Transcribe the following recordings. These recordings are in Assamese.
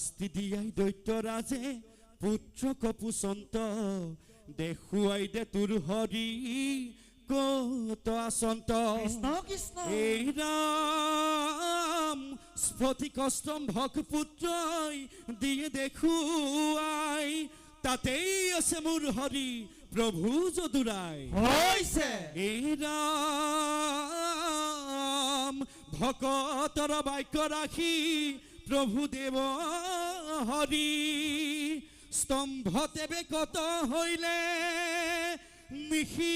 শাস্তি দিয়াই দৈত্যৰাজে পুত্ৰক পুচন্ত দেখুৱাই দে তোৰ হৰি কত আসন্ত কৃষ্ণ কৃষ্ণ এই ৰাম স্ফটিকস্তম্ভক পুত্ৰই দিয়ে দেখুৱাই তাতেই আছে মোৰ হৰি প্ৰভু যদুৰাই হৈছে এই ৰাম ভকতৰ বাক্য ৰাখি প্ৰভু দেৱ হৰি স্তম্ভতে বেকত হইলে নিশি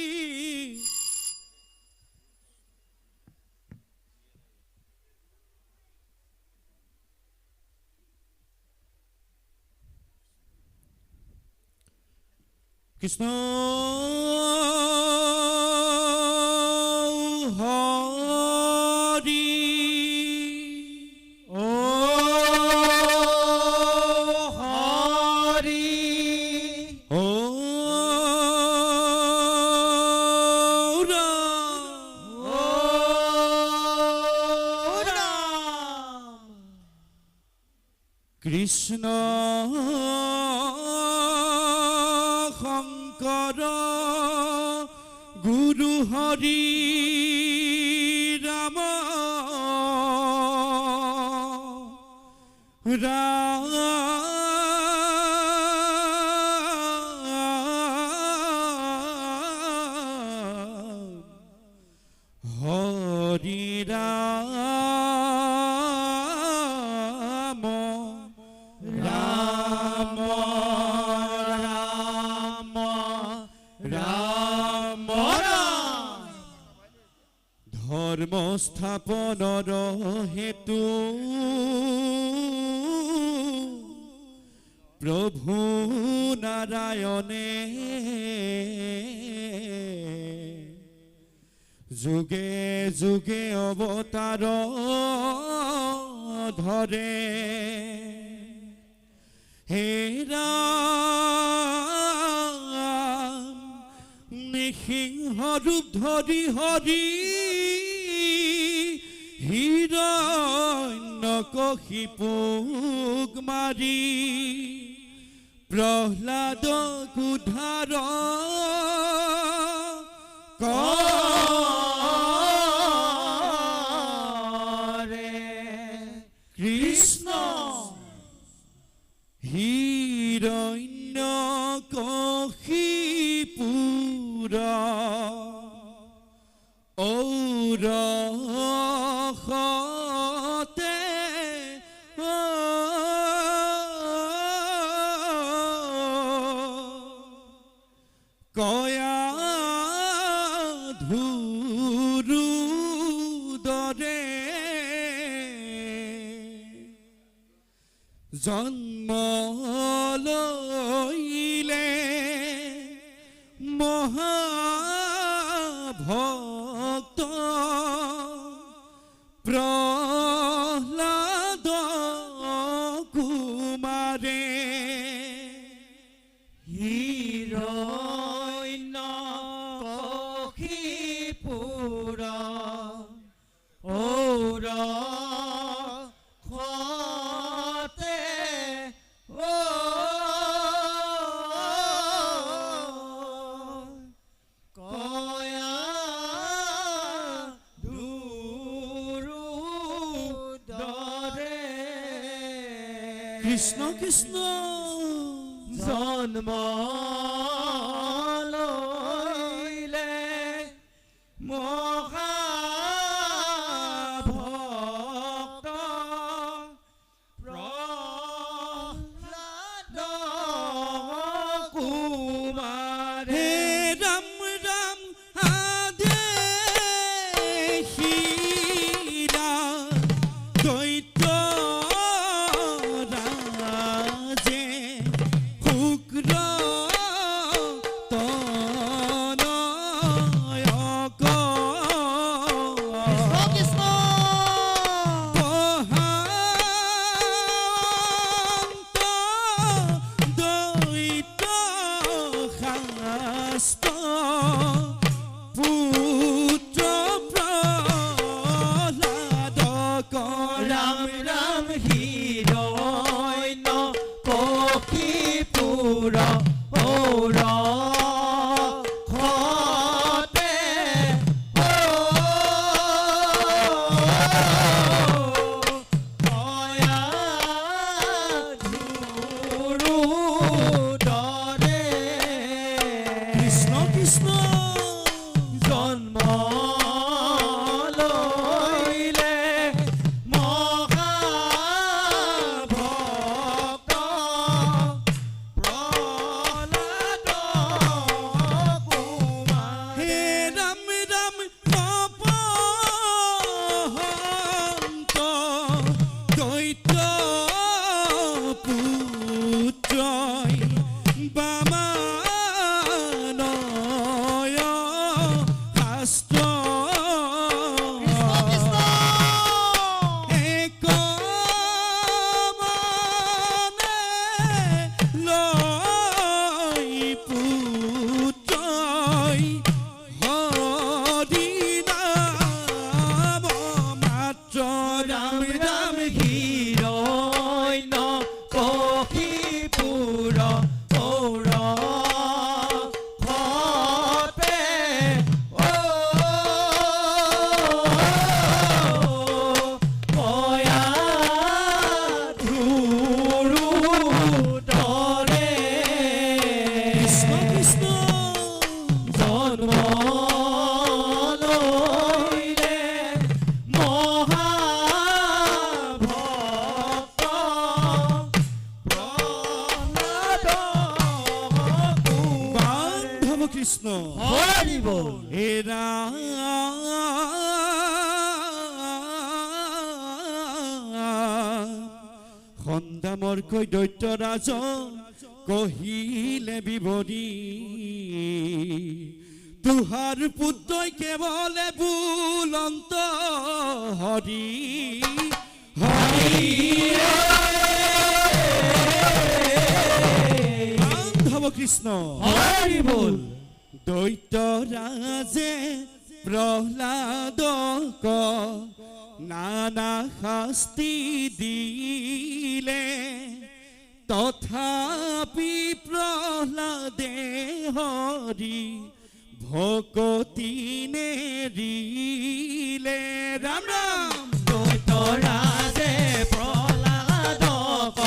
কৃষ্ণ হৰি ও হৰি ও ৰাম কৃষ্ণ শংকৰ গুৰু হৰি ৰাম হৰি ৰাম ৰাম ৰাম ৰাম ৰাম ধৰ্ম স্থাপনৰ হেতু প্ৰভু নাৰায়ণে যুগে যুগে অৱতাৰ ধৰে হে ৰাম নিসিংহ ৰূপ ধৰি হৰি হিৰণ্যকশিপুক মাৰি প্ৰহ্লাদক উদ্ধাৰ কৰে কৃষ্ণ হিৰণ্যকশিপুৰ ঔৰসতে কয়া ধুৰু দৰে জন্ম লইলে মহাভক্ত প্ৰহ্লাদ কুমাৰে হিৰণ্য কশিপুৰ ঔৰ খতে ও কয়া দুৰু দৰে কৃষ্ণ কৃষ্ণ জন্ম লইলে মহাভক্ত প্ৰহ্লাদ কুমাৰে হে ৰাম ৰাম আদেশিৰা দৈত্য ৰাজে শুক্ৰ হেৰা সন্দামৰকৈ দৈত্যৰাজ কহিলে বিৱৰি তুহাৰ পুত্ৰই কেৱলে বুলন্ত হৰি বান্ধৱ কৃষ্ণ হৰি বল দৈত্যৰাজে প্ৰহ্লাদক নানা শাস্তি দিলে তথাপি প্ৰহ্লাদে হৰি ভকতি নেৰিলে ৰাম ৰাম দৈত্যৰাজে প্ৰহ্লাদক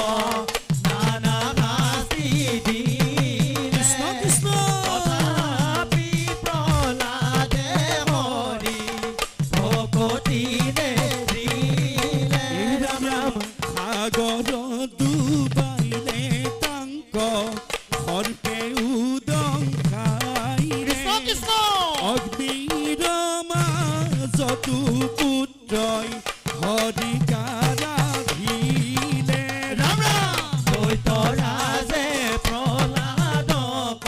নানা শাস্তি দিলে কৃষ্ণ কৃষ্ণ তথাপি প্ৰহ্লাদে হৰি ভকতি নেৰিলে ৰাম ৰাম সাগৰ ডুবাইলে তাংক সৰ্পে উদংখাইলে অগ্নিৰ মাজতো পুত্ৰই হৰিকাৰাধিলে ৰাম ৰাম দৈত্যৰাজে প্ৰহ্লাদক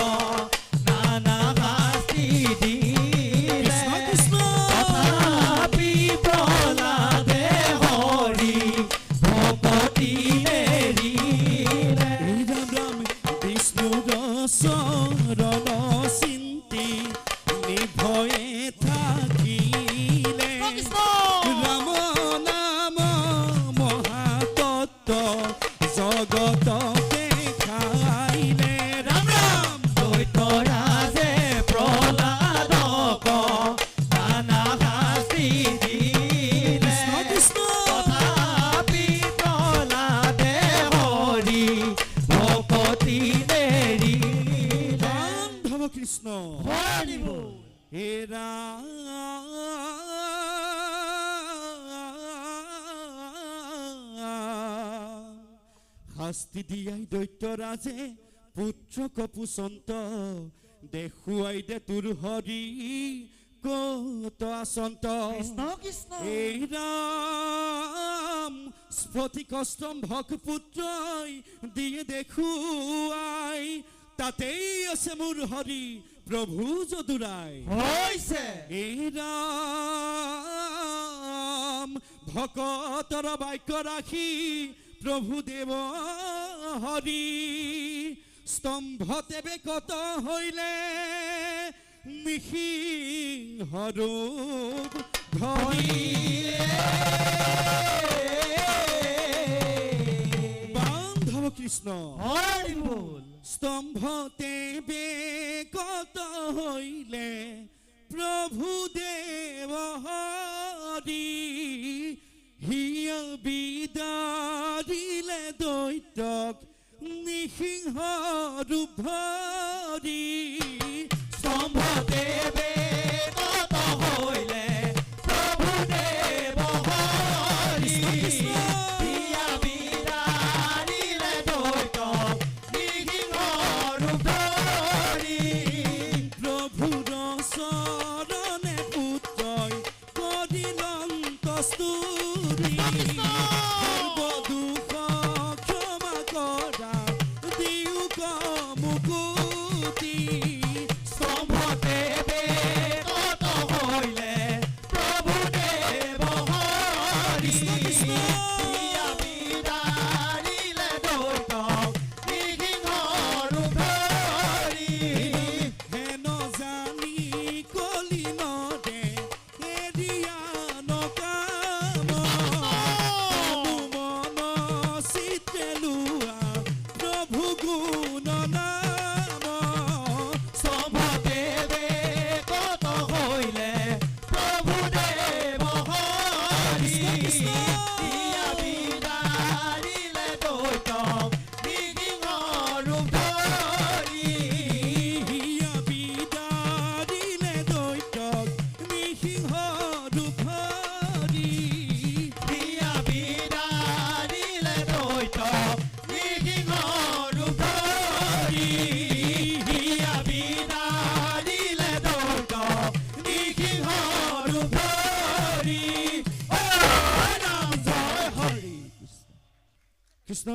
নানা শাস্তি দিলে কৃষ্ণ কৃষ্ণ তথাপি প্ৰহ্লাদে হৰি ভকতি নেৰিলে ৰাম ৰাম বিষ্ণুৰ চৰণ চিন্তি নিভয়ে থাকিলে ৰাম নাম মহাতত্ব জগত দেখাইলে ৰাম ৰাম দৈত্যৰাজে প্ৰহ্লাদক নানা শাস্তি দিলে কৃষ্ণ কৃষ্ণ তথাপি প্ৰহ্লাদে হৰি ভকতি নেৰিলে বান্ধৱ কৃষ্ণ হৰি বল হেৰা শাস্তি দিয়াই দৈত্যৰাজে পুত্ৰক পুচন্ত দেখুৱাই দে তোৰ হৰি কত আচন্ত কৃষ্ণ এই ৰাম স্ফটিক স্তম্ভক পুত্ৰই দিয়ে দেখুৱাই তাতেই আছে মোৰ হৰি প্ৰভু যদুৰাই হৈছে এই ৰাম ভকতৰ বাক্য ৰাখি প্ৰভু দেৱ হৰি স্তম্ভতে বেকত হইলে নিসিংহ ৰূপ ধৰি বান্ধৱ কৃষ্ণ হৰি বল স্তম্ভতে বেকত হইলে প্ৰভু দেৱ হৰি হিয় বিদাৰিলে দৈত্যক নিসিংহ ৰূপ ধৰি স্তম্ভতে বেকত হইলে প্ৰভু দেৱ হৰি হিয়া বিদাৰিলে দৈত্যক নিসিংহ ৰূপ ধৰি প্ৰভুৰ চৰণে পুত্ৰই কৰিলন্ত স্তুতি সৰ্বদোষ ক্ষমা কৰা দিওঁক মুকুতি স্তম্ভতে বেকত হইলে প্ৰভু দেৱ হৰি হিয়া বিদাৰিলে দৈত্যক নিসিংহ ৰূপ ধৰি হেন জানি কলি নদে এৰিয়া নকাম হৰি হৰি নাম জয় হৰি কৃষ্ণ